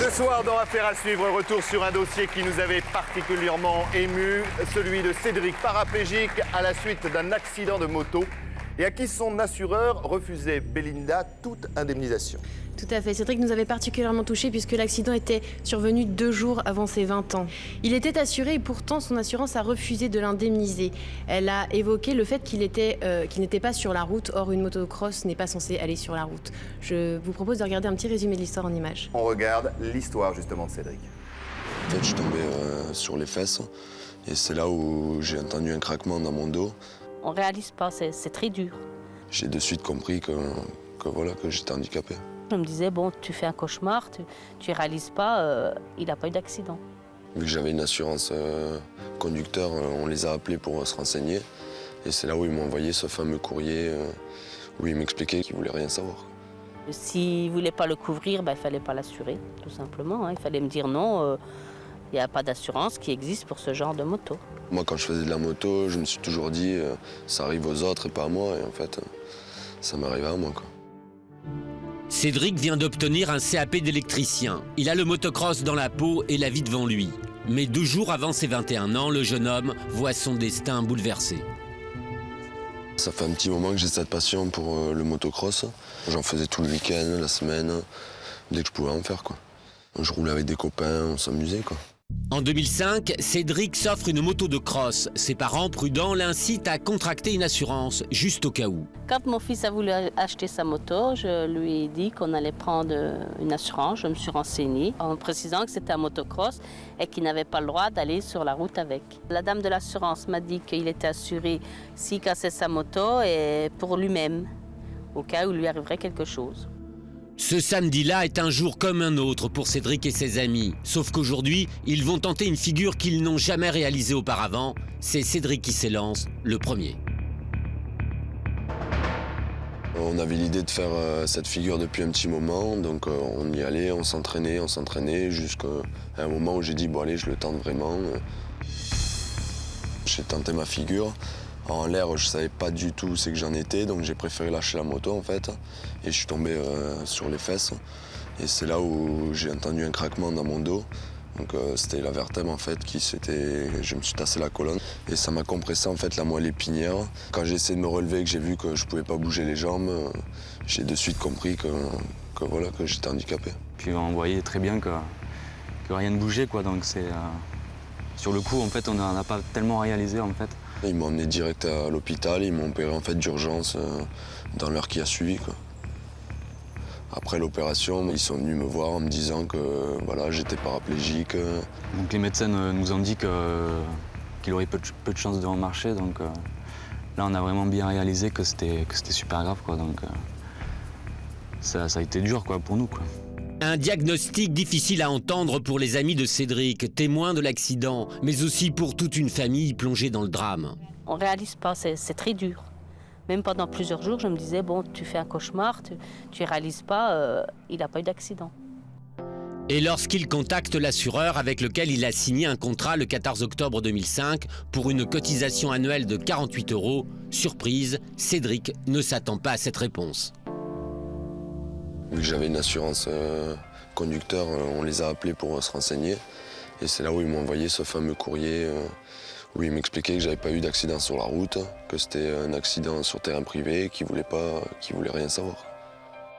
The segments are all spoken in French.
Ce soir, dans Affaire à suivre, retour sur un dossier qui nous avait particulièrement ému, celui de Cédric, paraplégique à la suite d'un accident de moto et à qui son assureur refusait, Belinda, toute indemnisation. Tout à fait. Cédric nous avait particulièrement touchés puisque l'accident était survenu 2 jours avant ses 20 ans. Il était assuré et pourtant son assurance a refusé de l'indemniser. Elle a évoqué le fait qu'il n'était pas sur la route. Or, une motocross n'est pas censée aller sur la route. Je vous propose de regarder un petit résumé de l'histoire en images. On regarde l'histoire justement de Cédric. En fait, je suis tombé sur les fesses et c'est là où j'ai entendu un craquement dans mon dos. On réalise pas, c'est très dur. J'ai de suite compris que j'étais handicapé. Je me disais, bon, tu fais un cauchemar, tu réalises pas, il n'a pas eu d'accident. Vu que j'avais une assurance conducteur, on les a appelés pour se renseigner. Et c'est là où ils m'ont envoyé ce fameux courrier où ils m'expliquaient qu'ils ne voulaient rien savoir. S'ils ne voulaient pas le couvrir, il ne fallait pas l'assurer, tout simplement. Il fallait me dire non, il n'y a pas d'assurance qui existe pour ce genre de moto. Moi, quand je faisais de la moto, je me suis toujours dit ça arrive aux autres et pas à moi. Et en fait, ça m'arrivait à moi, quoi. Cédric vient d'obtenir un CAP d'électricien. Il a le motocross dans la peau et la vie devant lui. Mais 2 jours avant ses 21 ans, le jeune homme voit son destin bouleversé. Ça fait un petit moment que j'ai cette passion pour le motocross. J'en faisais tout le week-end, la semaine, dès que je pouvais en faire, quoi. Je roulais avec des copains, on s'amusait, quoi. En 2005, Cédric s'offre une moto de cross. Ses parents, prudents, l'incitent à contracter une assurance, juste au cas où. Quand mon fils a voulu acheter sa moto, je lui ai dit qu'on allait prendre une assurance. Je me suis renseignée en précisant que c'était un motocross et qu'il n'avait pas le droit d'aller sur la route avec. La dame de l'assurance m'a dit qu'il était assuré s'il cassait sa moto et pour lui-même, au cas où il lui arriverait quelque chose. Ce samedi-là est un jour comme un autre pour Cédric et ses amis. Sauf qu'aujourd'hui, ils vont tenter une figure qu'ils n'ont jamais réalisée auparavant. C'est Cédric qui s'élance, le premier. On avait l'idée de faire cette figure depuis un petit moment, donc on y allait, on s'entraînait, jusqu'à un moment où j'ai dit bon allez, je le tente vraiment. J'ai tenté ma figure. En l'air, je savais pas du tout où c'est que j'en étais, donc j'ai préféré lâcher la moto en fait. Et je suis tombé sur les fesses. Et c'est là où j'ai entendu un craquement dans mon dos. Donc c'était la vertèbre en fait je me suis tassé la colonne. Et ça m'a compressé en fait la moelle épinière. Quand j'ai essayé de me relever, que j'ai vu que je pouvais pas bouger les jambes, j'ai de suite compris que j'étais handicapé. Puis on voyait très bien que rien ne bougeait, quoi. Donc sur le coup en fait on n'a pas tellement réalisé en fait. Ils m'ont emmené direct à l'hôpital, ils m'ont opéré en fait d'urgence dans l'heure qui a suivi, quoi. Après l'opération, ils sont venus me voir en me disant que voilà, j'étais paraplégique. Donc les médecins nous ont dit qu'il aurait peu de chances de remarcher. Donc là, on a vraiment bien réalisé que c'était super grave, quoi. Donc ça a été dur, quoi, pour nous, quoi. Un diagnostic difficile à entendre pour les amis de Cédric, témoins de l'accident, mais aussi pour toute une famille plongée dans le drame. On ne réalise pas, c'est très dur. Même pendant plusieurs jours, je me disais, bon, tu fais un cauchemar, tu réalises pas, il n'a pas eu d'accident. Et lorsqu'il contacte l'assureur avec lequel il a signé un contrat le 14 octobre 2005 pour une cotisation annuelle de 48 €, surprise, Cédric ne s'attend pas à cette réponse. Vu que j'avais une assurance conducteur, on les a appelés pour se renseigner. Et c'est là où ils m'ont envoyé ce fameux courrier où ils m'expliquaient que j'avais pas eu d'accident sur la route, que c'était un accident sur terrain privé, qu'ils voulaient rien savoir.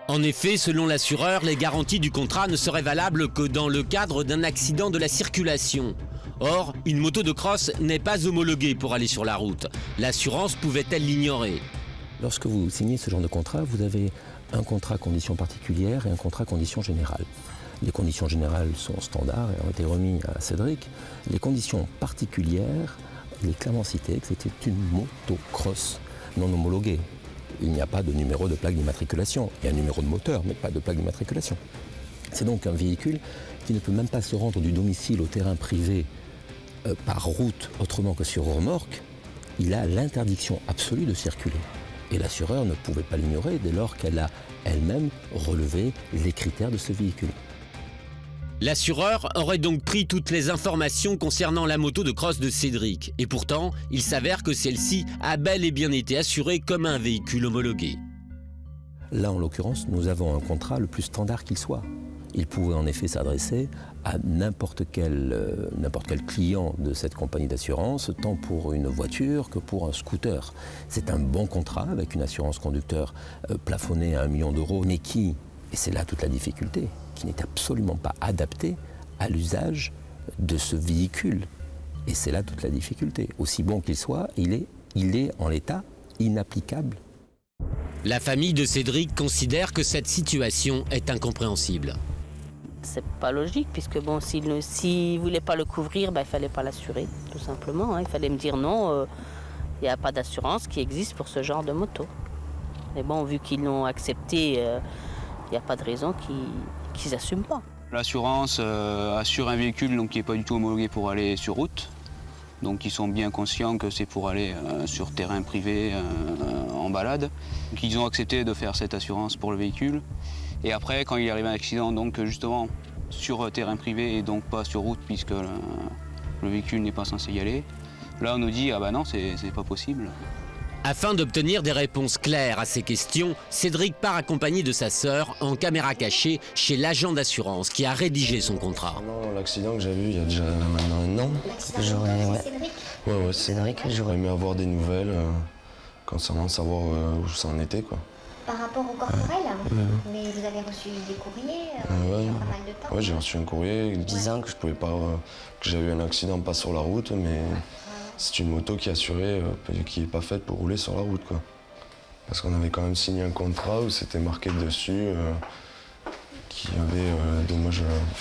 En effet, selon l'assureur, les garanties du contrat ne seraient valables que dans le cadre d'un accident de la circulation. Or, une moto de cross n'est pas homologuée pour aller sur la route. L'assurance pouvait-elle l'ignorer ? Lorsque vous signez ce genre de contrat, vous avez un contrat conditions particulières et un contrat conditions générales. Les conditions générales sont standards et ont été remises à Cédric. Les conditions particulières, il est clairement cité que c'était une motocross non homologuée. Il n'y a pas de numéro de plaque d'immatriculation. Il y a un numéro de moteur, mais pas de plaque d'immatriculation. C'est donc un véhicule qui ne peut même pas se rendre du domicile au terrain privé par route autrement que sur remorque. Il a l'interdiction absolue de circuler. Et l'assureur ne pouvait pas l'ignorer dès lors qu'elle a elle-même relevé les critères de ce véhicule. L'assureur aurait donc pris toutes les informations concernant la moto de cross de Cédric. Et pourtant, il s'avère que celle-ci a bel et bien été assurée comme un véhicule homologué. Là, en l'occurrence, nous avons un contrat le plus standard qu'il soit. il pouvait en effet s'adresser à n'importe quel client de cette compagnie d'assurance, tant pour une voiture que pour un scooter. C'est un bon contrat avec une assurance conducteur plafonnée à 1 million d'euros, mais qui, et c'est là toute la difficulté, qui n'est absolument pas adapté à l'usage de ce véhicule. Et c'est là toute la difficulté. Aussi bon qu'il soit, il est en l'état inapplicable. La famille de Cédric considère que cette situation est incompréhensible. C'est pas logique, puisque bon, s'il ne voulait pas le couvrir, il fallait pas l'assurer, tout simplement. Hein. Il fallait me dire non, il n'y a pas d'assurance qui existe pour ce genre de moto. Mais bon, vu qu'ils l'ont accepté, il n'y a pas de raison qu'ils n'assument pas. L'assurance assure un véhicule donc, qui n'est pas du tout homologué pour aller sur route. Donc ils sont bien conscients que c'est pour aller sur terrain privé en balade. Donc, ils ont accepté de faire cette assurance pour le véhicule. Et après, quand il arrive un accident, donc justement sur terrain privé et donc pas sur route puisque le véhicule n'est pas censé y aller, là on nous dit ah bah non, c'est pas possible. Afin d'obtenir des réponses claires à ces questions, Cédric part accompagné de sa sœur en caméra cachée chez l'agent d'assurance qui a rédigé son contrat. Non, l'accident que j'ai vu il y a déjà maintenant 1 an. Cédric, J'aurais aimé avoir des nouvelles concernant savoir où ça en était, quoi. Par rapport au corporel, mais vous avez reçu des courriers il y a pas mal de temps. Ouais, j'ai reçu un courrier disant que je pouvais pas, que j'avais eu un accident pas sur la route, mais c'est une moto qui est assurée, qui n'est pas faite pour rouler sur la route, quoi. Parce qu'on avait quand même signé un contrat où c'était marqué dessus qu'il y avait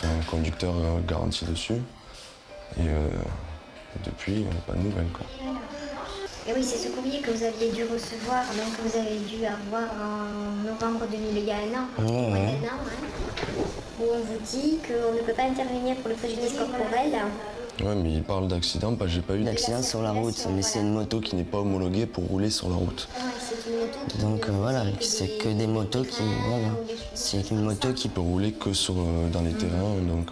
un conducteur garanti dessus. Et depuis, pas de nouvelles, quoi. Et oui, c'est ce courrier que vous aviez dû recevoir, donc que vous avez dû avoir en novembre 2000, il y a 1 an. Où on vous dit qu'on ne peut pas intervenir pour le préjudice corporel. Ouais, mais il parle d'accident, j'ai pas eu d'accident sur la route, mais c'est une moto qui n'est pas homologuée pour rouler sur la route. C'est une moto qui... Donc voilà, c'est que des motos qui... Voilà. C'est une moto qui peut rouler que dans les terrains, donc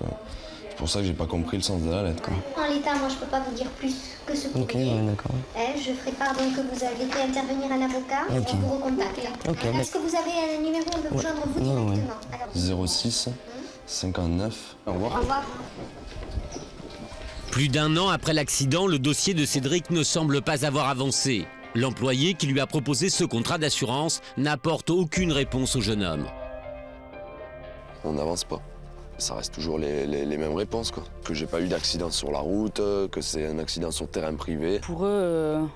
c'est pour ça que j'ai pas compris le sens de la lettre, quoi. En l'état, moi je peux pas vous dire plus que ce courrier. Ok, ouais, d'accord. Je ferai part donc que vous avez fait intervenir un avocat, on vous recontacte. Est-ce que vous avez un numéro, on peut vous joindre vous directement? Alors, 06 59. Au revoir. Au revoir. Plus d'1 an après l'accident, le dossier de Cédric ne semble pas avoir avancé. L'employé qui lui a proposé ce contrat d'assurance n'apporte aucune réponse au jeune homme. On n'avance pas. Ça reste toujours les mêmes réponses, quoi. Que j'ai pas eu d'accident sur la route, que c'est un accident sur terrain privé. Pour eux,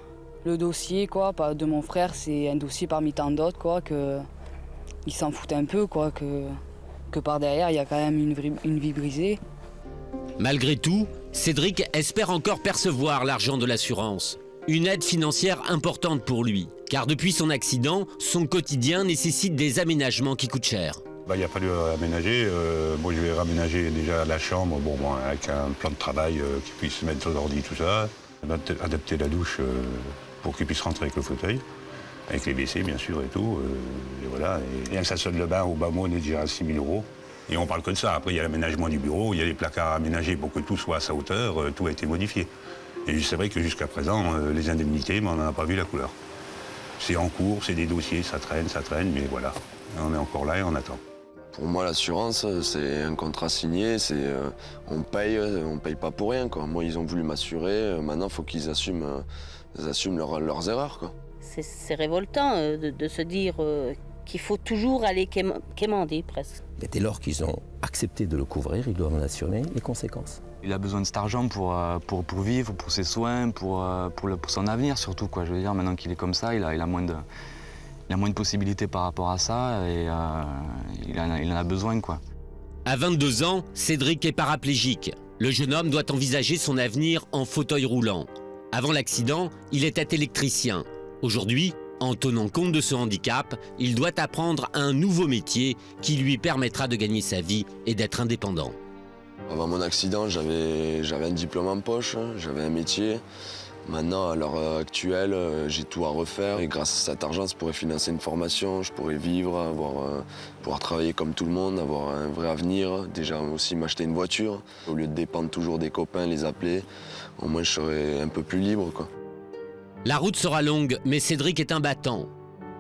le dossier de mon frère, c'est un dossier parmi tant d'autres, quoi, qu'ils s'en foutent un peu, quoi, que par derrière, il y a quand même une vie brisée. Malgré tout, Cédric espère encore percevoir l'argent de l'assurance. Une aide financière importante pour lui, car depuis son accident, son quotidien nécessite des aménagements qui coûtent cher. Il a fallu aménager. Moi, je vais raménager déjà la chambre, avec un plan de travail qui puisse se mettre sur l'ordi, tout ça. Adapter la douche pour qu'il puisse rentrer avec le fauteuil, avec les WC, bien sûr, et tout. Et voilà. Et rien que ça sonne le bain au bas mot, on est déjà à 6 000 €. Et on parle que de ça. Après, il y a l'aménagement du bureau, il y a les placards aménagés pour que tout soit à sa hauteur. Tout a été modifié. Et c'est vrai que jusqu'à présent, les indemnités, on n'en a pas vu la couleur. C'est en cours, c'est des dossiers, ça traîne, mais voilà. On est encore là et on attend. Pour moi, l'assurance, c'est un contrat signé, on paye pas pour rien, quoi. Moi, ils ont voulu m'assurer, maintenant, il faut qu'ils assument leurs erreurs, quoi. C'est révoltant de se dire qu'il faut toujours aller quémander, presque. Et dès lors qu'ils ont accepté de le couvrir, ils doivent en assumer les conséquences. Il a besoin de cet argent pour vivre, pour ses soins, pour son avenir surtout, quoi. Je veux dire, maintenant qu'il est comme ça, il a moins de possibilités par rapport à ça et il en a besoin, quoi. À 22 ans, Cédric est paraplégique. Le jeune homme doit envisager son avenir en fauteuil roulant. Avant l'accident, il était électricien. Aujourd'hui, en tenant compte de ce handicap, il doit apprendre un nouveau métier qui lui permettra de gagner sa vie et d'être indépendant. Avant mon accident, j'avais un diplôme en poche, j'avais un métier. Maintenant, à l'heure actuelle, j'ai tout à refaire et grâce à cet argent, je pourrais financer une formation, je pourrais vivre, pouvoir travailler comme tout le monde, avoir un vrai avenir, déjà aussi m'acheter une voiture. Au lieu de dépendre toujours des copains, les appeler, au moins je serais un peu plus libre, quoi. La route sera longue, mais Cédric est un battant.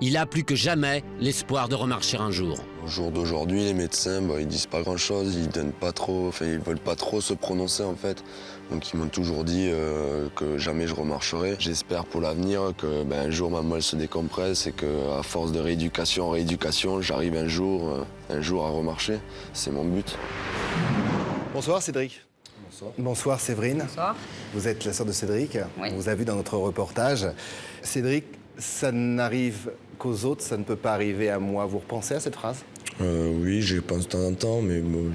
Il a plus que jamais l'espoir de remarcher un jour. Au jour d'aujourd'hui, les médecins, ils disent pas grand-chose, ils veulent pas trop se prononcer en fait. Donc ils m'ont toujours dit que jamais je remarcherai. J'espère pour l'avenir que un jour ma moelle se décompresse et qu'à force de rééducation en rééducation, j'arrive un jour à remarcher. C'est mon but. Bonsoir Cédric. Bonsoir. Bonsoir Séverine. Bonsoir. Vous êtes la sœur de Cédric. Oui. On vous a vu dans notre reportage. Cédric, ça n'arrive qu'aux autres, ça ne peut pas arriver à moi. Vous repensez à cette phrase? Oui, j'y pense de temps en temps, mais bon,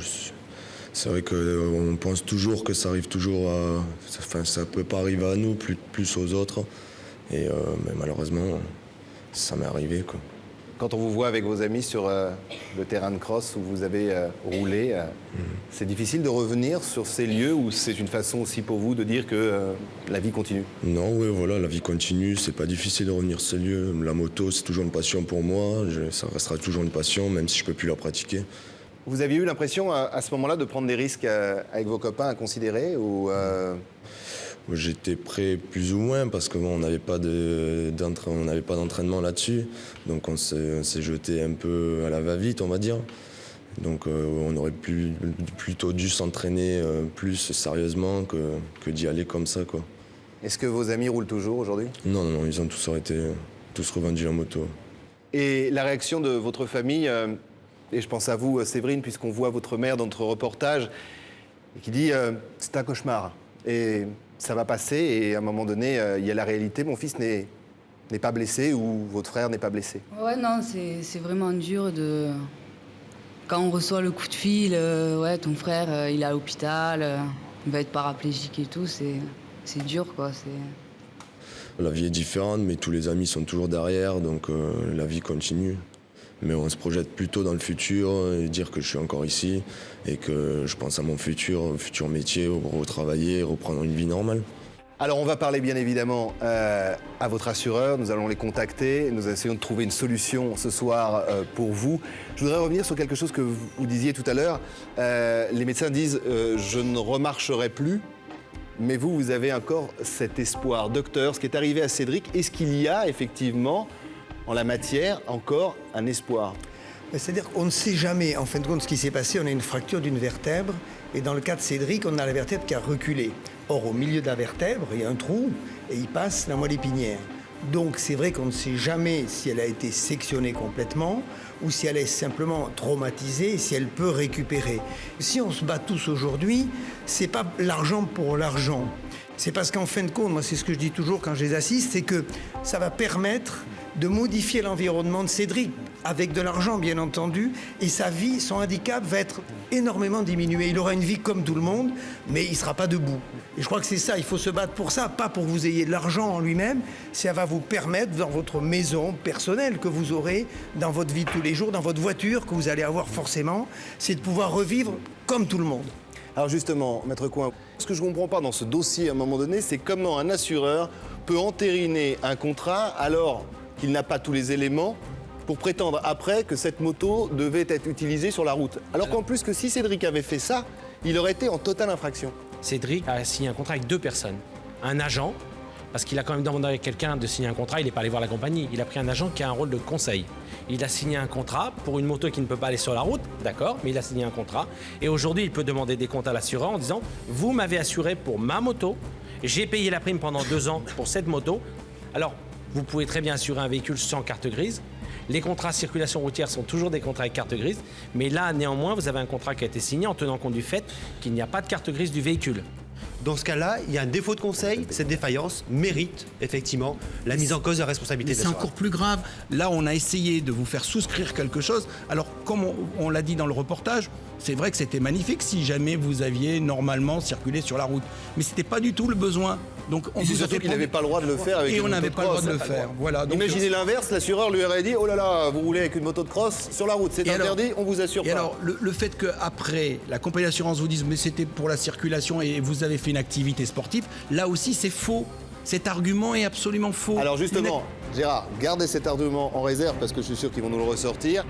c'est vrai qu'on pense toujours que ça arrive toujours à... Enfin, ça peut pas arriver à nous, plus aux autres. Et mais malheureusement, ça m'est arrivé, quoi. Quand on vous voit avec vos amis sur le terrain de cross où vous avez roulé, c'est difficile de revenir sur ces lieux où c'est une façon aussi pour vous de dire que la vie continue? Non, oui, voilà, la vie continue, c'est pas difficile de revenir sur ces lieux. La moto, c'est toujours une passion pour moi, ça restera toujours une passion, même si je peux plus la pratiquer. Vous aviez eu l'impression à ce moment-là de prendre des risques avec vos copains à considérer ou J'étais prêt plus ou moins parce qu'on n'avait pas d'entraînement là-dessus. Donc on s'est jeté un peu à la va-vite, on va dire. Donc on aurait plutôt dû s'entraîner plus sérieusement que d'y aller comme ça, quoi. Est-ce que vos amis roulent toujours aujourd'hui? Non, ils ont tous arrêté, tous revendu la moto. Et la réaction de votre famille, et je pense à vous Séverine, puisqu'on voit votre mère dans notre reportage, qui dit c'est un cauchemar. Et ça va passer et à un moment donné, il y a la réalité. Mon fils n'est pas blessé ou votre frère n'est pas blessé. Ouais, non, c'est vraiment dur de... Quand on reçoit le coup de fil, ouais, ton frère, il est à l'hôpital, il va être paraplégique et tout, c'est dur, quoi. La vie est différente, mais tous les amis sont toujours derrière, donc la vie continue. Mais on se projette plutôt dans le futur et dire que je suis encore ici et que je pense à mon futur métier, retravailler, reprendre une vie normale. Alors on va parler bien évidemment à votre assureur, nous allons les contacter, nous essayons de trouver une solution ce soir pour vous. Je voudrais revenir sur quelque chose que vous disiez tout à l'heure. Les médecins disent je ne remarcherai plus, mais vous avez encore cet espoir. Docteur, ce qui est arrivé à Cédric, est-ce qu'il y a effectivement en la matière encore un espoir? C'est-à-dire qu'on ne sait jamais, en fin de compte, ce qui s'est passé. On a une fracture d'une vertèbre, et dans le cas de Cédric, on a la vertèbre qui a reculé. Or, au milieu de la vertèbre, il y a un trou, et il passe la moelle épinière. Donc, c'est vrai qu'on ne sait jamais si elle a été sectionnée complètement, ou si elle est simplement traumatisée, et si elle peut récupérer. Si on se bat tous aujourd'hui, c'est pas l'argent pour l'argent. C'est parce qu'en fin de compte, moi, c'est ce que je dis toujours quand je les assiste, c'est que ça va permettre de modifier l'environnement de Cédric, avec de l'argent bien entendu, et sa vie, son handicap va être énormément diminué. Il aura une vie comme tout le monde, mais il ne sera pas debout. Et je crois que c'est ça, il faut se battre pour ça, pas pour que vous ayez de l'argent en lui-même, ça va vous permettre, dans votre maison personnelle que vous aurez, dans votre vie de tous les jours, dans votre voiture que vous allez avoir forcément, c'est de pouvoir revivre comme tout le monde. Alors justement, Maître Coin, ce que je ne comprends pas dans ce dossier à un moment donné, c'est comment un assureur peut entériner un contrat alors qu'il n'a pas tous les éléments pour prétendre après que cette moto devait être utilisée sur la route. Alors qu'en plus que si Cédric avait fait ça, il aurait été en totale infraction. Cédric a signé un contrat avec deux personnes. Un agent, parce qu'il a quand même demandé à quelqu'un de signer un contrat, il n'est pas allé voir la compagnie. Il a pris un agent qui a un rôle de conseil. Il a signé un contrat pour une moto qui ne peut pas aller sur la route, d'accord, mais il a signé un contrat. Et aujourd'hui, il peut demander des comptes à l'assureur en disant « Vous m'avez assuré pour ma moto, j'ai payé la prime pendant 2 ans pour cette moto. Alors, vous pouvez très bien assurer un véhicule sans carte grise. Les contrats circulation routière sont toujours des contrats avec carte grise, mais là, néanmoins, vous avez un contrat qui a été signé en tenant compte du fait qu'il n'y a pas de carte grise du véhicule. » Dans ce cas-là, il y a un défaut de conseil. Cette défaillance mérite effectivement la mise en cause de la responsabilité de c'est l'assureur. encore plus grave. Là, on a essayé de vous faire souscrire quelque chose. Alors, comme on l'a dit dans le reportage, c'est vrai que c'était magnifique si jamais vous aviez normalement circulé sur la route. Mais c'était pas du tout le besoin. Donc, on et c'est surtout qu'il n'avait pas le droit de le faire avec une moto de cross. Et on n'avait pas le droit de le faire. Voilà. Donc, imaginez l'inverse, l'assureur lui aurait dit « Oh là là, vous roulez avec une moto de cross sur la route, c'est interdit, on vous assure pas. » Et alors, le fait qu'après, la compagnie d'assurance vous dise « Mais c'était pour la circulation et vous avez fait une activité sportive », là aussi, c'est faux. Cet argument est absolument faux. Alors justement, Gérard, gardez cet argument en réserve parce que je suis sûr qu'ils vont nous le ressortir.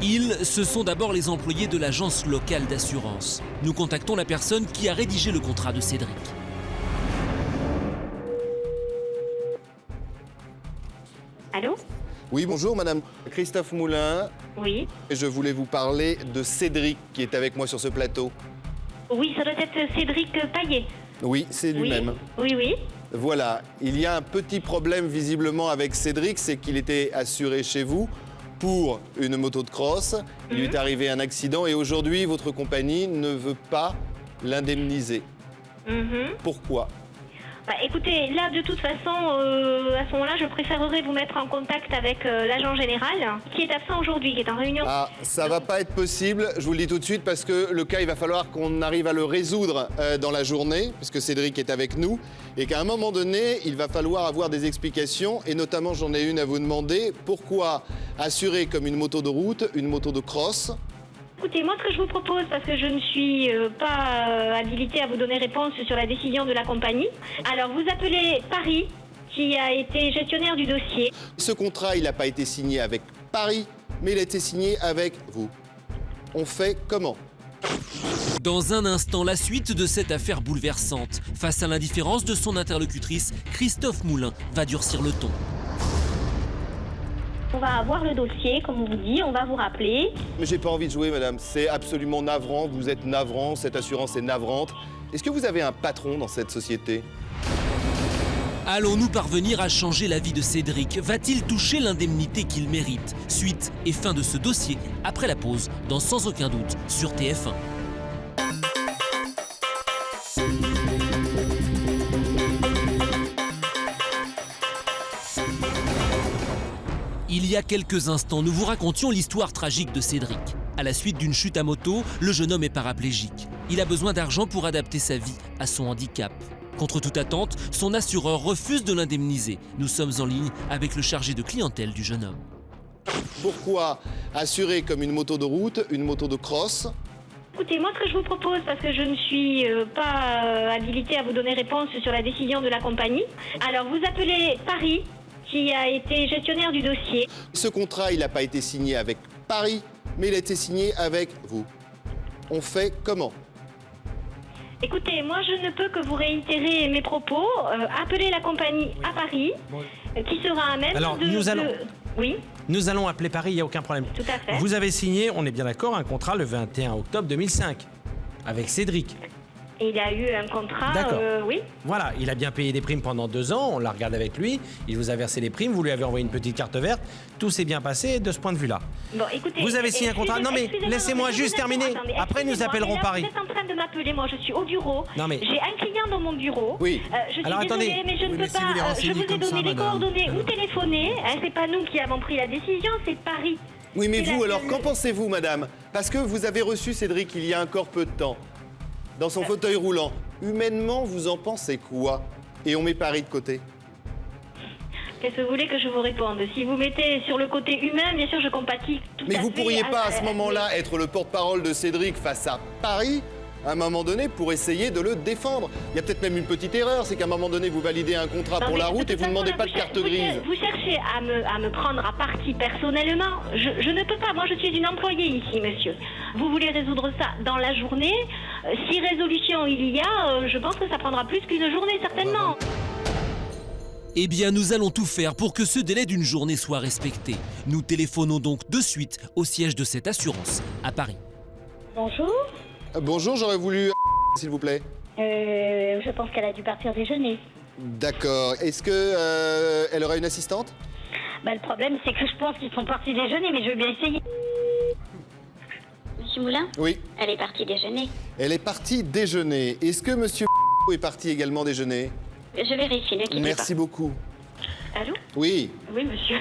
Ils, ce sont d'abord les employés de l'agence locale d'assurance. Nous contactons la personne qui a rédigé le contrat de Cédric. Allô? Oui, bonjour madame. Christophe Moulin. Oui. Je voulais vous parler de Cédric qui est avec moi sur ce plateau. Oui, ça doit être Cédric Paillet. Oui, c'est lui-même. Oui, oui. Voilà, il y a un petit problème visiblement avec Cédric, c'est qu'il était assuré chez vous pour une moto de cross. Il lui est arrivé un accident et aujourd'hui, votre compagnie ne veut pas l'indemniser. Pourquoi ? Bah, écoutez, là, de toute façon, à ce moment-là, je préférerais vous mettre en contact avec l'agent général, qui est absent aujourd'hui, qui est en réunion. Ah, ça va pas être possible, je vous le dis tout de suite, parce que le cas, il va falloir qu'on arrive à le résoudre dans la journée, puisque Cédric est avec nous, et qu'à un moment donné, il va falloir avoir des explications, et notamment, j'en ai une à vous demander, pourquoi assurer comme une moto de route, une moto de cross ? Écoutez, moi, ce que je vous propose, parce que je ne suis pas habilitée à vous donner réponse sur la décision de la compagnie, alors vous appelez Paris, qui a été gestionnaire du dossier. Ce contrat, il n'a pas été signé avec Paris, mais il a été signé avec vous. On fait comment ? Dans un instant, la suite de cette affaire bouleversante. Face à l'indifférence de son interlocutrice, Christophe Moulin va durcir le ton. On va avoir le dossier, comme on vous dit, on va vous rappeler. Mais j'ai pas envie de jouer, madame. C'est absolument navrant. Vous êtes navrant. Cette assurance est navrante. Est-ce que vous avez un patron dans cette société ? Allons-nous parvenir à changer la vie de Cédric? Va-t-il toucher l'indemnité qu'il mérite? Suite et fin de ce dossier après la pause, dans Sans aucun doute sur TF1. Il y a quelques instants, nous vous racontions l'histoire tragique de Cédric. À la suite d'une chute à moto, le jeune homme est paraplégique. Il a besoin d'argent pour adapter sa vie à son handicap. Contre toute attente, son assureur refuse de l'indemniser. Nous sommes en ligne avec le chargé de clientèle du jeune homme. Pourquoi assurer comme une moto de route, une moto de cross ? Écoutez, moi, ce que je vous propose, parce que je ne suis pas habilitée à vous donner réponse sur la décision de la compagnie, alors vous appelez Paris, qui a été gestionnaire du dossier. Ce contrat, il n'a pas été signé avec Paris, mais il a été signé avec vous. On fait comment ? Écoutez, moi je ne peux que vous réitérer mes propos. Appelez la compagnie à Paris, qui sera à même Alors, de... Oui. Nous allons appeler Paris, il n'y a aucun problème. Tout à fait. Vous avez signé, on est bien d'accord, un contrat le 21 octobre 2005 avec Cédric. Et il a eu un contrat, D'accord. oui. Voilà, il a bien payé des primes pendant 2 ans, on l'a regardé avec lui, il vous a versé les primes, vous lui avez envoyé une petite carte verte, tout s'est bien passé de ce point de vue-là. Bon, écoutez, vous avez signé un contrat. Non mais laissez-moi juste terminer. Après nous appellerons Paris. Vous êtes en train de m'appeler, moi je suis au bureau. Non, mais... J'ai un client dans mon bureau. Oui. Je suis Alors, désolée, attendez. mais je ne peux si vous les pas. Je renseignez vous ai comme donné ça, les madame. coordonnées ou téléphoné. C'est pas nous qui avons pris la décision, c'est Paris. Oui, mais C'est vous, la- alors, qu'en pensez-vous, madame ? Parce que vous avez reçu Cédric il y a encore peu de temps, dans son fauteuil roulant. Humainement, vous en pensez quoi ? Et on met Paris de côté. Qu'est-ce que vous voulez que je vous réponde? Si vous mettez sur le côté humain, bien sûr, je compatis tout Mais à vous fait pourriez pas, à ce moment-là, être le porte-parole de Cédric face à Paris, à un moment donné, pour essayer de le défendre. Il y a peut-être même une petite erreur, c'est qu'à un moment donné, vous validez un contrat Non, pour mais la de route toute et vous ne façon, demandez là, pas de carte grise. Vous cherchez à me prendre à partie personnellement. Je ne peux pas. Moi, je suis une employée ici, monsieur. Vous voulez résoudre ça dans la journée. Si résolution il y a, je pense que ça prendra plus qu'une journée, certainement. Eh bien, nous allons tout faire pour que ce délai d'une journée soit respecté. Nous téléphonons donc de suite au siège de cette assurance, à Paris. Bonjour. Bonjour, j'aurais voulu... s'il vous plaît. Je pense qu'elle a dû partir déjeuner. D'accord. Est-ce que elle aurait une assistante ? Le problème, c'est que je pense qu'ils sont partis déjeuner, mais je vais bien essayer. Monsieur Moulin, Oui. elle est partie déjeuner. Elle est partie déjeuner. Est-ce que monsieur est parti également déjeuner ? Je vérifie, ne quittez Merci beaucoup. Allô? Oui. Oui, monsieur.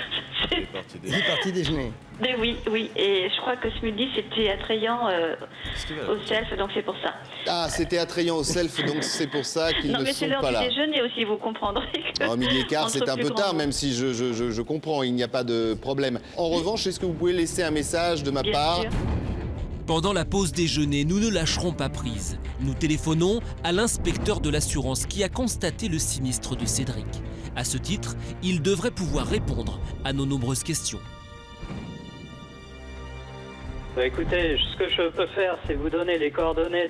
Il est parti déjeuner. Mais oui, oui. Et je crois que ce midi, c'était attrayant au self, donc c'est pour ça. Ah, c'était attrayant au self, donc c'est pour ça qu'ils Non, ne mais c'est sont l'heure pas du là. déjeuner aussi, vous comprendrez que... Oh, midi et quart, c'est un peu tard, même si je comprends, il n'y a pas de problème. En revanche, est-ce que vous pouvez laisser un message de ma part ? sûr. Pendant la pause déjeuner, nous ne lâcherons pas prise. Nous téléphonons à l'inspecteur de l'assurance qui a constaté le sinistre de Cédric. À ce titre, il devrait pouvoir répondre à nos nombreuses questions. Écoutez, ce que je peux faire, c'est vous donner les coordonnées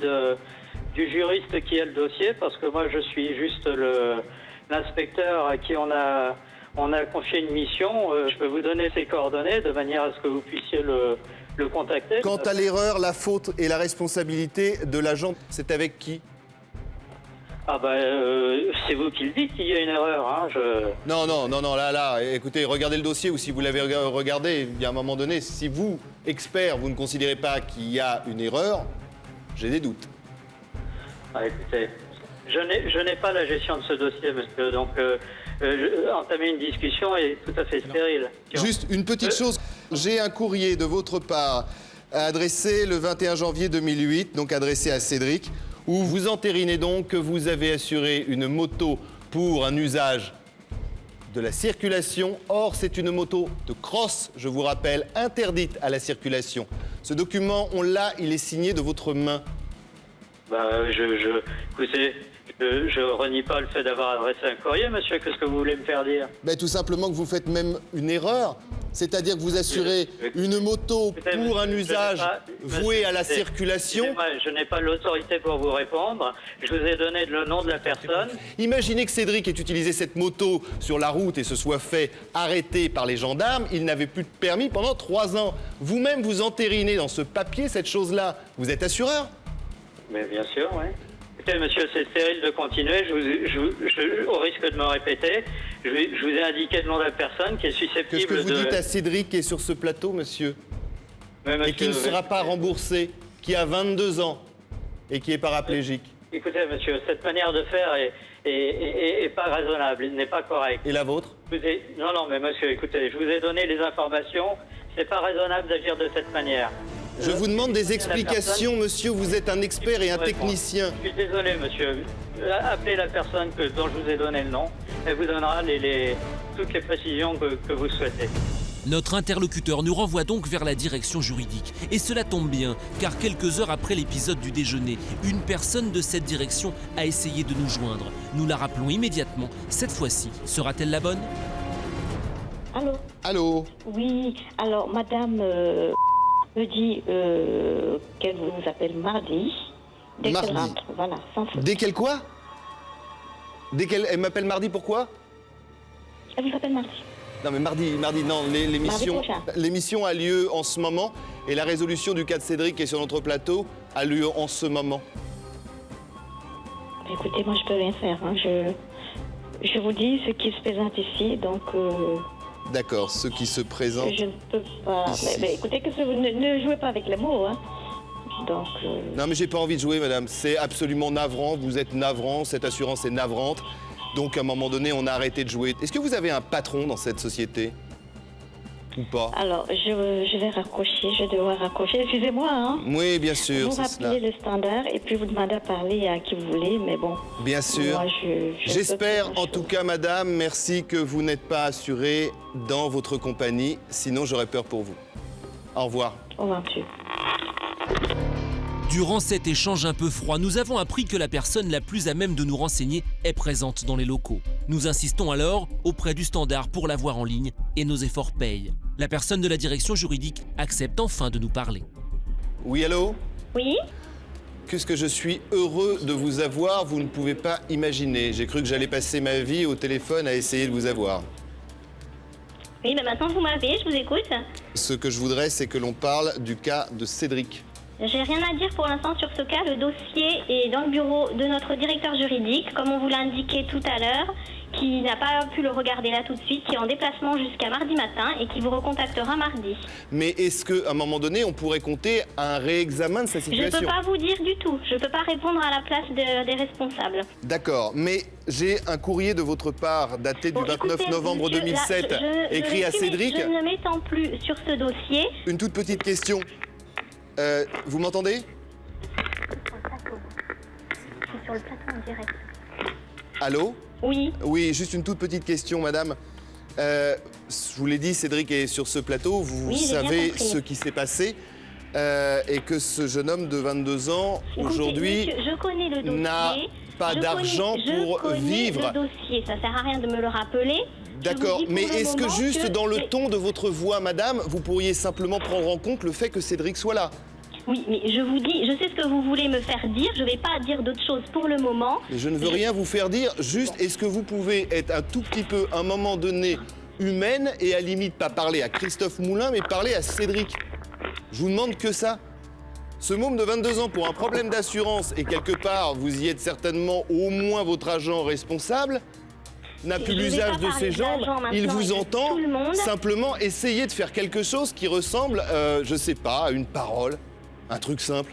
du juriste qui a le dossier, parce que moi je suis juste l'inspecteur à qui on a On a confié une mission, je peux vous donner ses coordonnées de manière à ce que vous puissiez le contacter. Quant à l'erreur, la faute et la responsabilité de l'agent, c'est avec qui? Ah bah, c'est vous qui le dites qu'il y a une erreur, hein, Non, là, écoutez, regardez le dossier, ou si vous l'avez regardé, il y a un moment donné, si vous, expert, vous ne considérez pas qu'il y a une erreur, j'ai des doutes. Ah, écoutez, je n'ai pas la gestion de ce dossier, monsieur, donc entamer une discussion est tout à fait stérile. Juste une petite chose, j'ai un courrier de votre part adressé le 21 janvier 2008, donc adressé à Cédric, où vous entérinez donc que vous avez assuré une moto pour un usage de la circulation. Or, c'est une moto de cross, je vous rappelle, interdite à la circulation. Ce document, on l'a, il est signé de votre main. Bah, écoutez, je renie pas le fait d'avoir adressé un courrier, monsieur. Qu'est-ce que vous voulez me faire dire? Ben, tout simplement que vous faites même une erreur. C'est-à-dire que vous assurez une moto pour un usage voué à la circulation. Je n'ai pas l'autorité pour vous répondre. Je vous ai donné le nom de la personne. Imaginez que Cédric ait utilisé cette moto sur la route et se soit fait arrêter par les gendarmes. Il n'avait plus de permis pendant 3 ans. Vous-même, vous entérinez dans ce papier cette chose-là. Vous êtes assureur? Mais bien sûr, oui. Écoutez, monsieur, c'est stérile de continuer. Au risque de me répéter, je vous ai indiqué le nom de la personne qui est susceptible de... Qu'est-ce que vous dites à Cédric qui est sur ce plateau, monsieur, et qui ne sera pas remboursé, qui a 22 ans et qui est paraplégique? Écoutez, monsieur, cette manière de faire est pas raisonnable, n'est pas correcte. Et la vôtre? Non, mais monsieur, écoutez, je vous ai donné les informations. C'est pas raisonnable d'agir de cette manière. Je vous demande des explications, monsieur. Vous êtes un expert et un technicien. Je suis désolé, monsieur. Appelez la personne dont je vous ai donné le nom. Elle vous donnera toutes les précisions que vous souhaitez. Notre interlocuteur nous renvoie donc vers la direction juridique. Et cela tombe bien, car quelques heures après l'épisode du déjeuner, une personne de cette direction a essayé de nous joindre. Nous la rappelons immédiatement. Cette fois-ci, sera-t-elle la bonne? Allô? Allô? Oui, alors madame me dit qu'elle vous appelle mardi. Dès qu'elle rentre, voilà, sans faute. Dès qu'elle quoi? Elle m'appelle mardi, pourquoi? Elle vous appelle mardi. Non mais mardi, non, l'émission a lieu en ce moment et la résolution du cas de Cédric qui est sur notre plateau a lieu en ce moment. Écoutez, moi je peux rien faire, hein. Je vous dis ce qui se présente ici, donc... D'accord, ce qui se présente. Je ne peux pas... Mais écoutez, ne jouez pas avec les mots, hein. Donc... Non mais j'ai pas envie de jouer, madame, c'est absolument navrant, vous êtes navrant, cette assurance est navrante. Donc à un moment donné, on a arrêté de jouer. Est-ce que vous avez un patron dans cette société? Ou pas? Alors, je vais raccrocher, je vais devoir raccrocher. Excusez-moi, hein? Oui, bien sûr, vous rappelez le standard et puis vous demandez à parler à qui vous voulez, mais bon... Bien sûr. J'espère en tout cas, madame, merci que vous n'êtes pas assurée dans votre compagnie, sinon j'aurais peur pour vous. Au revoir. Au revoir, monsieur. Durant cet échange un peu froid, nous avons appris que la personne la plus à même de nous renseigner est présente dans les locaux. Nous insistons alors auprès du standard pour la voir en ligne et nos efforts payent. La personne de la direction juridique accepte enfin de nous parler. Oui, allô? Oui? Qu'est-ce que je suis heureux de vous avoir, vous ne pouvez pas imaginer. J'ai cru que j'allais passer ma vie au téléphone à essayer de vous avoir. Oui, mais maintenant vous m'avez, je vous écoute. Ce que je voudrais, c'est que l'on parle du cas de Cédric. J'ai rien à dire pour l'instant sur ce cas. Le dossier est dans le bureau de notre directeur juridique, comme on vous l'a indiqué tout à l'heure, qui n'a pas pu le regarder là tout de suite, qui est en déplacement jusqu'à mardi matin et qui vous recontactera mardi. Mais est-ce qu'à un moment donné, on pourrait compter un réexamen de sa situation? Je ne peux pas vous dire du tout. Je ne peux pas répondre à la place des responsables. D'accord, mais j'ai un courrier de votre part daté du 29 novembre 2007, écrit à Cédric. Je ne m'étends plus sur ce dossier. Une toute petite question. Vous m'entendez? Je suis sur le plateau en direct. Allô? Oui. Oui, juste une toute petite question, madame. Je vous l'ai dit, Cédric est sur ce plateau. Vous savez ce qui s'est passé et que ce jeune homme de 22 ans, aujourd'hui, n'a pas d'argent pour vivre. Le dossier, ça sert à rien de me le rappeler. D'accord, mais est-ce que juste dans le ton de votre voix, madame, vous pourriez simplement prendre en compte le fait que Cédric soit là? Oui, mais je vous dis, je sais ce que vous voulez me faire dire, je ne vais pas dire d'autre chose pour le moment. Mais je ne veux rien vous faire dire, juste est-ce que vous pouvez être un tout petit peu, à un moment donné, humaine et à la limite pas parler à Christophe Moulin, mais parler à Cédric. Je vous demande que ça. Ce môme de 22 ans pour un problème d'assurance et quelque part, vous y êtes certainement au moins votre agent responsable, n'a plus l'usage de ses jambes, il vous entend, simplement essayez de faire quelque chose qui ressemble, je sais pas, à une parole, un truc simple.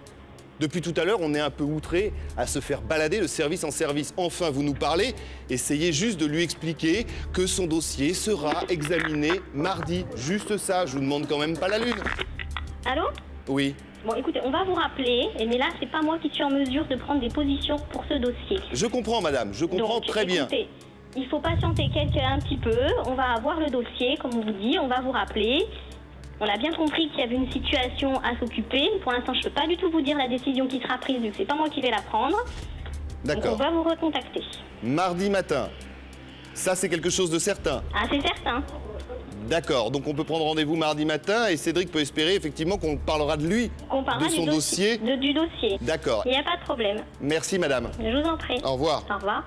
Depuis tout à l'heure, on est un peu outré à se faire balader de service en service. Enfin, vous nous parlez, essayez juste de lui expliquer que son dossier sera examiné mardi. Juste ça, je vous demande quand même pas la lune. Allô? Oui. Bon, écoutez, on va vous rappeler, mais là, c'est pas moi qui suis en mesure de prendre des positions pour ce dossier. Je comprends, madame, je comprends très bien. Il faut patienter un petit peu, on va avoir le dossier, comme on vous dit, on va vous rappeler. On a bien compris qu'il y avait une situation à s'occuper. Pour l'instant, je ne peux pas du tout vous dire la décision qui sera prise, vu que c'est pas moi qui vais la prendre. D'accord. Donc on va vous recontacter. Mardi matin. Ça, c'est quelque chose de certain. Ah, c'est certain. D'accord, donc on peut prendre rendez-vous mardi matin et Cédric peut espérer effectivement qu'on parlera de lui, de son dossier. Du dossier. D'accord. Il n'y a pas de problème. Merci, madame. Je vous en prie. Au revoir. Au revoir.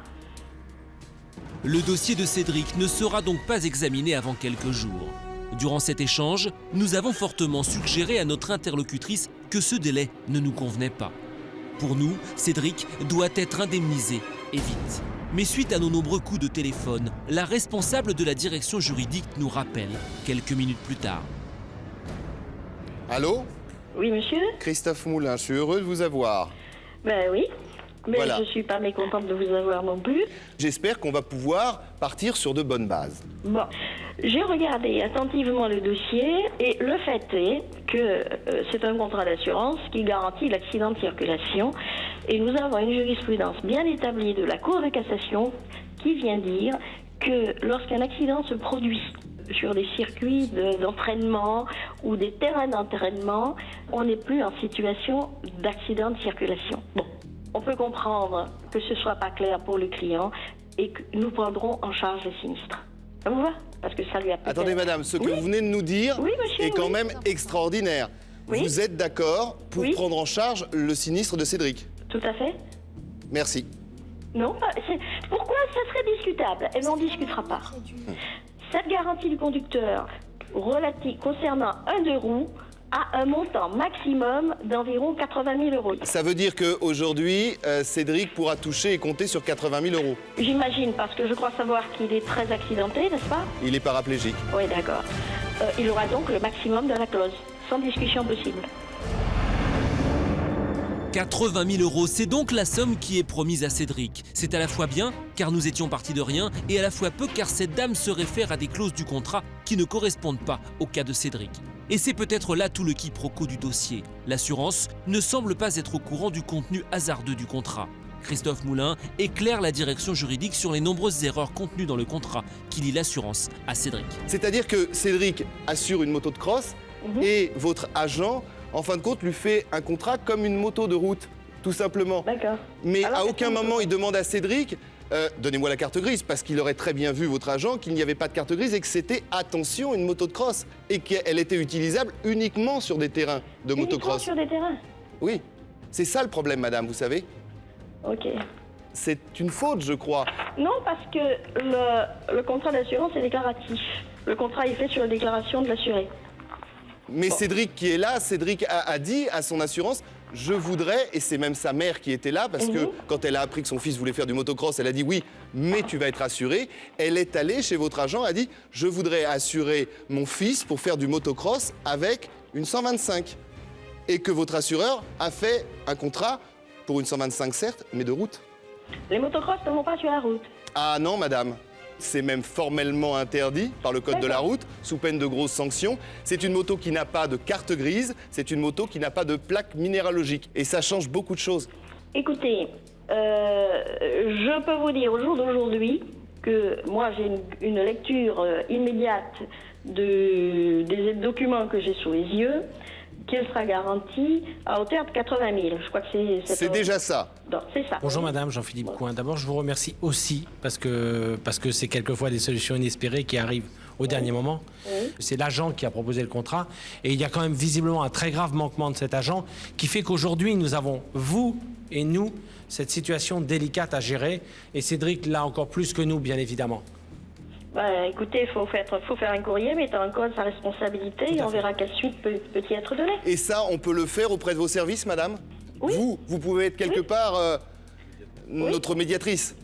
Le dossier de Cédric ne sera donc pas examiné avant quelques jours. Durant cet échange, nous avons fortement suggéré à notre interlocutrice que ce délai ne nous convenait pas. Pour nous, Cédric doit être indemnisé, et vite. Mais suite à nos nombreux coups de téléphone, la responsable de la direction juridique nous rappelle, quelques minutes plus tard. Allô? Oui, monsieur? Christophe Moulin, je suis heureux de vous avoir. Ben oui, mais voilà. Je ne suis pas mécontente de vous avoir non plus. J'espère qu'on va pouvoir partir sur de bonnes bases. Bon, j'ai regardé attentivement le dossier et le fait est que c'est un contrat d'assurance qui garantit l'accident de circulation et nous avons une jurisprudence bien établie de la Cour de cassation qui vient dire que lorsqu'un accident se produit sur des circuits d'entraînement ou des terrains d'entraînement, on n'est plus en situation d'accident de circulation. Bon, on peut comprendre que ce ne soit pas clair pour le client et que nous prendrons en charge le sinistre. Ça vous va? Parce que ça lui a peut-être... Attendez, madame, ce que vous venez de nous dire est quand même extraordinaire. Vous êtes d'accord pour prendre en charge le sinistre de Cédric? Tout à fait. Merci. Non, pourquoi ça serait discutable? Et on ne discutera pas. Cette garantie du conducteur concernant un deux roues a un montant maximum d'environ 80 000 euros. Ça veut dire qu'aujourd'hui, Cédric pourra toucher et compter sur 80 000 euros. J'imagine, parce que je crois savoir qu'il est très accidenté, n'est-ce pas? Il est paraplégique. Oui, d'accord. Il aura donc le maximum de la clause, sans discussion possible. 80 000 euros, c'est donc la somme qui est promise à Cédric. C'est à la fois bien, car nous étions partis de rien, et à la fois peu, car cette dame se réfère à des clauses du contrat qui ne correspondent pas au cas de Cédric. Et c'est peut-être là tout le quiproquo du dossier. L'assurance ne semble pas être au courant du contenu hasardeux du contrat. Christophe Moulin éclaire la direction juridique sur les nombreuses erreurs contenues dans le contrat qui lie l'assurance à Cédric. C'est-à-dire que Cédric assure une moto de cross et votre agent, en fin de compte, lui fait un contrat comme une moto de route, tout simplement. D'accord. Mais à aucun moment, il demande à Cédric, donnez-moi la carte grise, parce qu'il aurait très bien vu, votre agent, qu'il n'y avait pas de carte grise et que c'était, attention, une moto de cross. Et qu'elle était utilisable uniquement sur des terrains de motocross. Sur des terrains? Oui. C'est ça le problème, madame, vous savez. Ok. C'est une faute, je crois. Non, parce que le contrat d'assurance est déclaratif. Le contrat est fait sur la déclaration de l'assuré. Mais Cédric qui est là, Cédric a dit à son assurance, je voudrais, et c'est même sa mère qui était là, parce que quand elle a appris que son fils voulait faire du motocross, elle a dit oui, mais tu vas être assuré. Elle est allée chez votre agent, a dit, je voudrais assurer mon fils pour faire du motocross avec une 125. Et que votre assureur a fait un contrat pour une 125 certes, mais de route. Les motocross ne vont pas sur la route. Ah non, madame. C'est même formellement interdit par le code de la route, sous peine de grosses sanctions. C'est une moto qui n'a pas de carte grise, c'est une moto qui n'a pas de plaque minéralogique. Et ça change beaucoup de choses. Écoutez, je peux vous dire au jour d'aujourd'hui que moi j'ai une lecture immédiate des documents que j'ai sous les yeux, qu'elle sera garantie à hauteur de 80 000. Je crois que c'est déjà ça. C'est ça. Bonjour madame, Jean-Philippe Coin. D'abord, je vous remercie aussi parce que c'est quelquefois des solutions inespérées qui arrivent au dernier moment. C'est l'agent qui a proposé le contrat et il y a quand même visiblement un très grave manquement de cet agent qui fait qu'aujourd'hui nous avons, vous et nous, cette situation délicate à gérer et Cédric là encore plus que nous bien évidemment. Bah, écoutez, il faut faire un courrier mettant en cause sa responsabilité et on verra quelle suite peut y être donnée. Et ça, on peut le faire auprès de vos services, madame? Oui. Vous pouvez être quelque part notre médiatrice.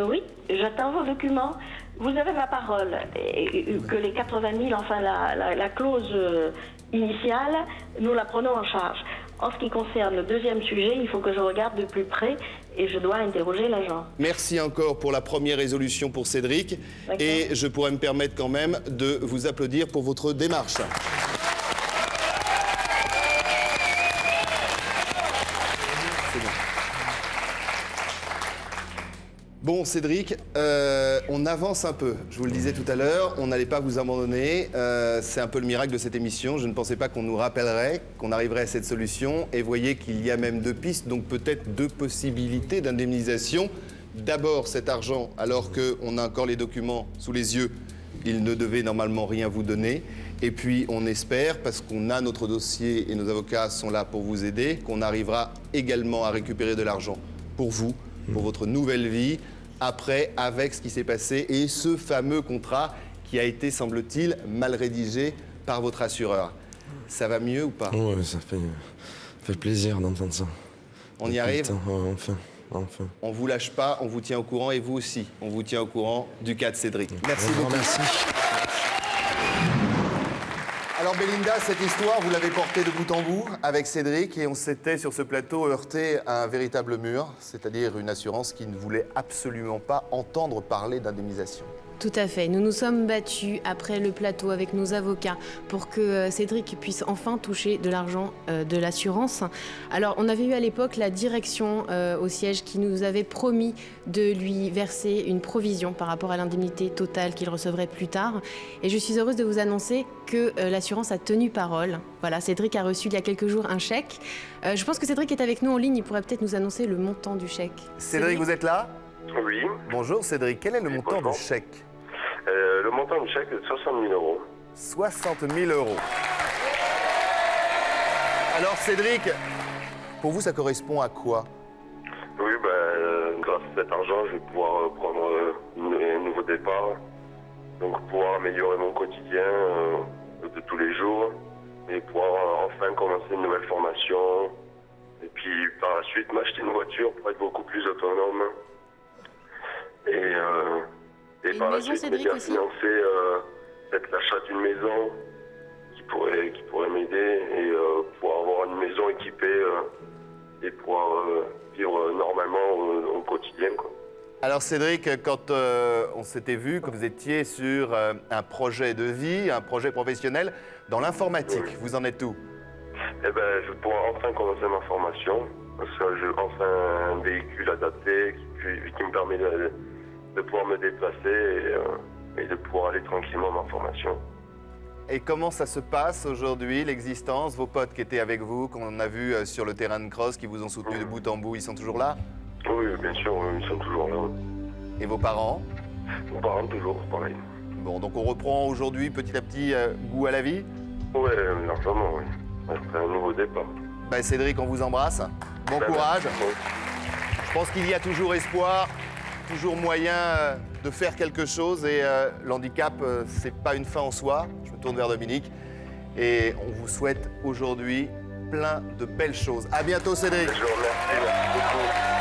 Oui, j'attends vos documents. Vous avez ma parole que les 80 000, enfin la clause initiale, nous la prenons en charge. En ce qui concerne le deuxième sujet, il faut que je regarde de plus près et je dois interroger l'agent. Merci encore pour la première résolution pour Cédric. Et je pourrais me permettre quand même de vous applaudir pour votre démarche. Bon, Cédric, on avance un peu. Je vous le disais tout à l'heure, on n'allait pas vous abandonner. C'est un peu le miracle de cette émission. Je ne pensais pas qu'on nous rappellerait, qu'on arriverait à cette solution. Et voyez qu'il y a même 2 pistes, donc peut-être 2 possibilités d'indemnisation. D'abord, cet argent, alors qu'on a encore les documents sous les yeux, il ne devait normalement rien vous donner. Et puis, on espère, parce qu'on a notre dossier et nos avocats sont là pour vous aider, qu'on arrivera également à récupérer de l'argent pour vous, pour votre nouvelle vie, après, avec ce qui s'est passé et ce fameux contrat qui a été, semble-t-il, mal rédigé par votre assureur. Ça va mieux ou pas? Ouais, ça fait plaisir d'entendre ça. On y arrive? Enfin. On vous lâche pas, on vous tient au courant et vous aussi. On vous tient au courant du cas de Cédric. Merci beaucoup. Merci. Alors Belinda, cette histoire, vous l'avez portée de bout en bout avec Cédric et on s'était sur ce plateau heurté à un véritable mur, c'est-à-dire une assurance qui ne voulait absolument pas entendre parler d'indemnisation. Tout à fait. Nous nous sommes battus après le plateau avec nos avocats pour que Cédric puisse enfin toucher de l'argent de l'assurance. Alors, on avait eu à l'époque la direction au siège qui nous avait promis de lui verser une provision par rapport à l'indemnité totale qu'il recevrait plus tard. Et je suis heureuse de vous annoncer que l'assurance a tenu parole. Voilà, Cédric a reçu il y a quelques jours un chèque. Je pense que Cédric est avec nous en ligne. Il pourrait peut-être nous annoncer le montant du chèque. Cédric, vous êtes là? Oui. Bonjour Cédric, quel est le montant du chèque? Le montant du chèque est de 60 000 €. 60 000 €. Alors Cédric, pour vous ça correspond à quoi? Oui, grâce à cet argent, je vais pouvoir prendre un nouveau départ. Donc pouvoir améliorer mon quotidien de tous les jours. Et pouvoir enfin commencer une nouvelle formation. Et puis par la suite m'acheter une voiture pour être beaucoup plus autonome. Et par la suite, m'aider à financer peut-être l'achat d'une maison qui pourrait m'aider et pouvoir avoir une maison équipée et pouvoir vivre normalement au quotidien, quoi. Alors Cédric, quand on s'était vu, que vous étiez sur un projet de vie, un projet professionnel dans l'informatique, oui. Vous en êtes où? Je vais pouvoir enfin commencer ma formation, parce que j'ai enfin un véhicule adapté qui me permet de pouvoir me déplacer et de pouvoir aller tranquillement à ma formation. Et comment ça se passe aujourd'hui, l'existence? Vos potes qui étaient avec vous, qu'on a vu sur le terrain de cross, qui vous ont soutenu de bout en bout, ils sont toujours là? Oui, bien sûr, ils sont toujours là. Et vos parents? Vos parents, toujours, pareil. Bon, donc on reprend aujourd'hui petit à petit goût à la vie? Oui, largement, oui. Après un nouveau départ. Cédric, on vous embrasse. Bon courage. Je pense qu'il y a toujours espoir. Toujours moyen de faire quelque chose et l'handicap, c'est pas une fin en soi. Je me tourne vers Dominique et on vous souhaite aujourd'hui plein de belles choses. À bientôt Cédric. Je vous remercie, merci beaucoup.